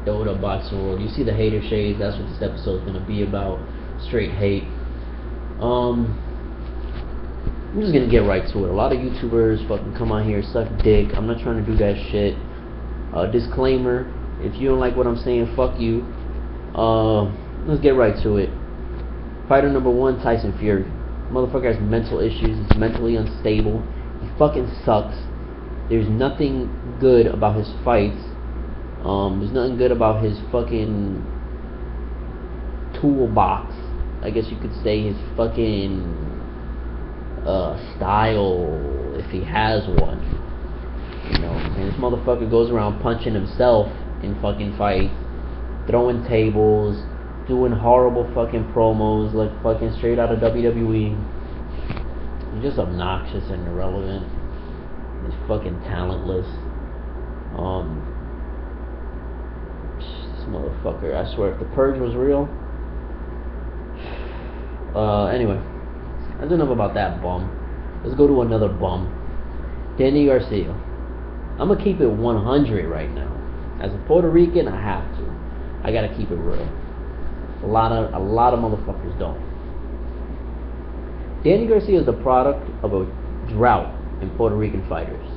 Yo, what up, boxing world? You see the hater shades? That's what this episode's gonna be about. Straight hate. I'm just gonna get right to it. A lot of YouTubers fucking come on here, suck dick. I'm not trying to do that shit. Disclaimer: if you don't like what I'm saying, fuck you. Let's get right to it. Fighter number one, Tyson Fury. Motherfucker has mental issues. He's mentally unstable. He fucking sucks. There's nothing good about his fights. There's nothing good about his fucking toolbox. I guess you could say his fucking style, if he has one. You know, and this motherfucker goes around punching himself in fucking fights, throwing tables, doing horrible fucking promos like fucking straight out of WWE. He's just obnoxious and irrelevant. He's fucking talentless. This motherfucker, I swear, if the Purge was real. Anyway, that's enough about that bum. Let's go to another bum. Danny Garcia. I'm gonna keep it 100 right now. As a Puerto Rican, I have to. I gotta keep it real. A lot of motherfuckers don't. Danny Garcia is the product of a drought in Puerto Rican fighters.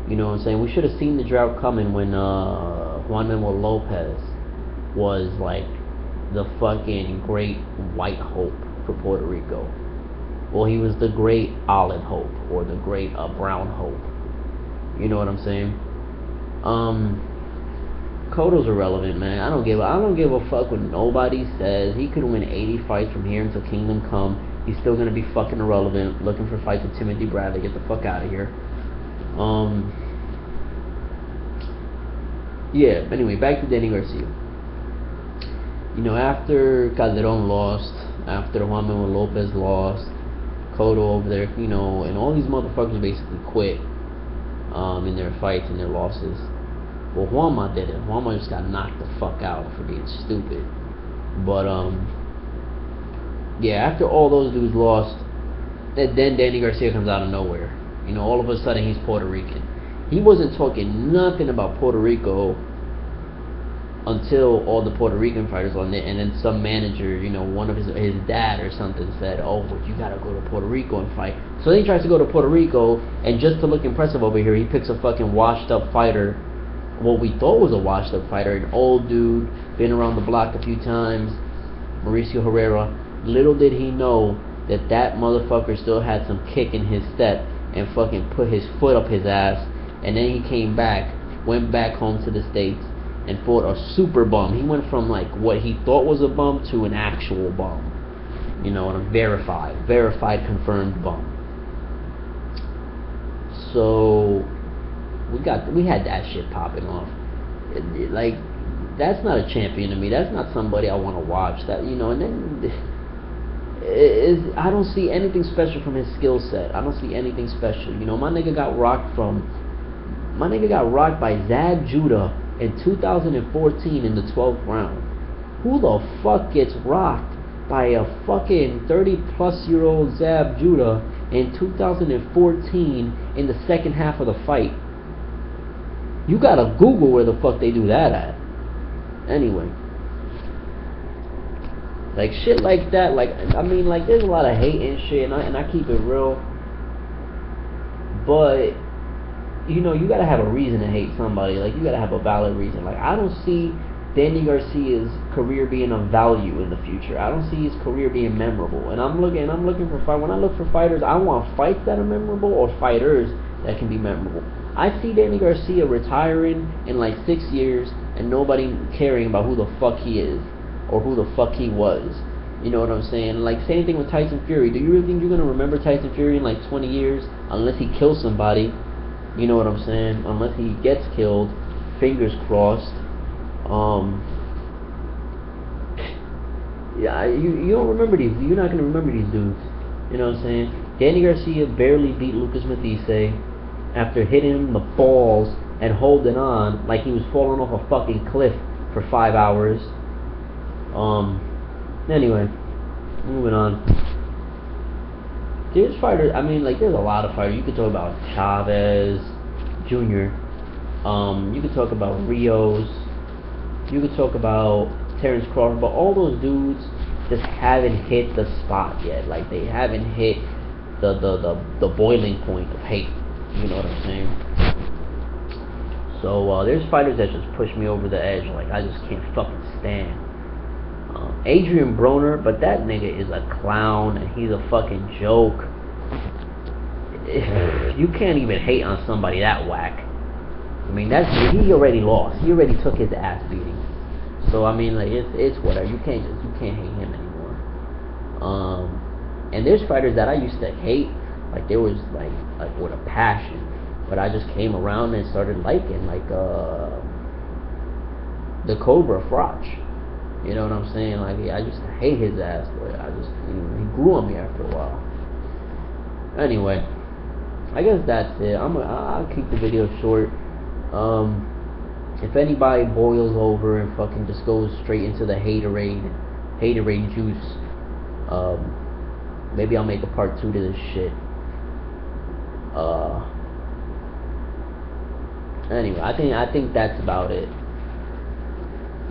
You know what I'm saying? We should have seen the drought coming when Juan Manuel Lopez was like the fucking great white hope for Puerto Rico. Well, he was the great olive hope or the great brown hope. You know what I'm saying? Cotto's irrelevant, man. I don't give a fuck what nobody says. He could win 80 fights from here until Kingdom Come. He's still gonna be fucking irrelevant. Looking for fights with Timothy Bradley. Get the fuck out of here. Yeah. Anyway, back to Danny Garcia. You know, after Calderon lost, after Juan Manuel Lopez lost, Cotto over there, you know, and all these motherfuckers basically quit in their fights and their losses. Well, Juanma didn't. Juanma just got knocked the fuck out for being stupid. But yeah, after all those dudes lost, then Danny Garcia comes out of nowhere. You know, all of a sudden he's Puerto Rican. He wasn't talking nothing about Puerto Rico until all the Puerto Rican fighters on it, and then some manager, you know, one of his dad or something said, "Oh, but you gotta go to Puerto Rico and fight." So then he tries to go to Puerto Rico, and just to look impressive over here, he picks a fucking washed up fighter. What we thought was a washed up fighter, an old dude, been around the block a few times, Mauricio Herrera. Little did he know that that motherfucker still had some kick in his step and fucking put his foot up his ass. And then he came back, went back home to the States, and fought a super bum. He went from like what he thought was a bum to an actual bum. You know, and a verified, confirmed bum. So we had that shit popping off. Like, that's not a champion to me. That's not somebody I want to watch. That, you know, and then I don't see anything special from his skill set. I don't see anything special. You know, my nigga got rocked by Zab Judah in 2014 in the 12th round. Who the fuck gets rocked by a fucking 30-plus-year-old Zab Judah in 2014 in the second half of the fight? You gotta Google where the fuck they do that at. Anyway. Like, shit like that, like, I mean, like, there's a lot of hate and shit, and I keep it real. But, you know, you gotta have a reason to hate somebody. Like, you gotta have a valid reason. Like, I don't see Danny Garcia's career being of value in the future. I don't see his career being memorable. And I'm looking for fight. When I look for fighters, I want fights that are memorable or fighters that can be memorable. I see Danny Garcia retiring in like 6 years and nobody caring about who the fuck he is or who the fuck he was. You know what I'm saying? Like, same thing with Tyson Fury. Do you really think you're gonna remember Tyson Fury in like 20 years unless he kills somebody? You know what I'm saying? Unless he gets killed, fingers crossed. Yeah, you don't remember these. You're not gonna remember these dudes. You know what I'm saying? Danny Garcia barely beat Lucas Matthysse after hitting him in the balls and holding on like he was falling off a fucking cliff for 5 hours. Anyway, moving on. There's fighters, I mean, like, there's a lot of fighters. You could talk about Chavez Jr. You could talk about Rios. You could talk about Terrence Crawford, but all those dudes just haven't hit the spot yet. Like they haven't hit the boiling point of hate. You know what I'm saying? So there's fighters that just push me over the edge. Like I just can't fucking stand. Adrian Broner, but that nigga is a clown and he's a fucking joke. You can't even hate on somebody that whack. I mean, he already lost. He already took his ass beating. So I mean, like it's whatever. You can't hate him anymore. And there's fighters that I used to hate, like there was like with a passion, but I just came around and started liking, like the Cobra Froch. You know what I'm saying? Like I used to hate his ass, but he grew on me after a while. Anyway, I guess that's it. I'll keep the video short. If anybody boils over and fucking just goes straight into the haterade juice, maybe I'll make a part 2 to this shit. Anyway, I think that's about it.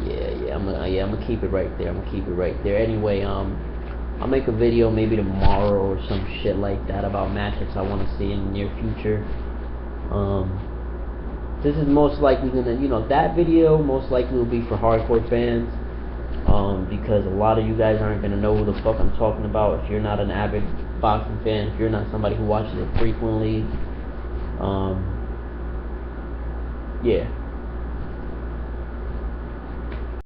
Yeah, I'm gonna keep it right there. Anyway, I'll make a video maybe tomorrow or some shit like that about matchups I want to see in the near future. This is most likely gonna, that video most likely will be for hardcore fans, because a lot of you guys aren't gonna know who the fuck I'm talking about if you're not an avid boxing fan, if you're not somebody who watches it frequently. Yeah.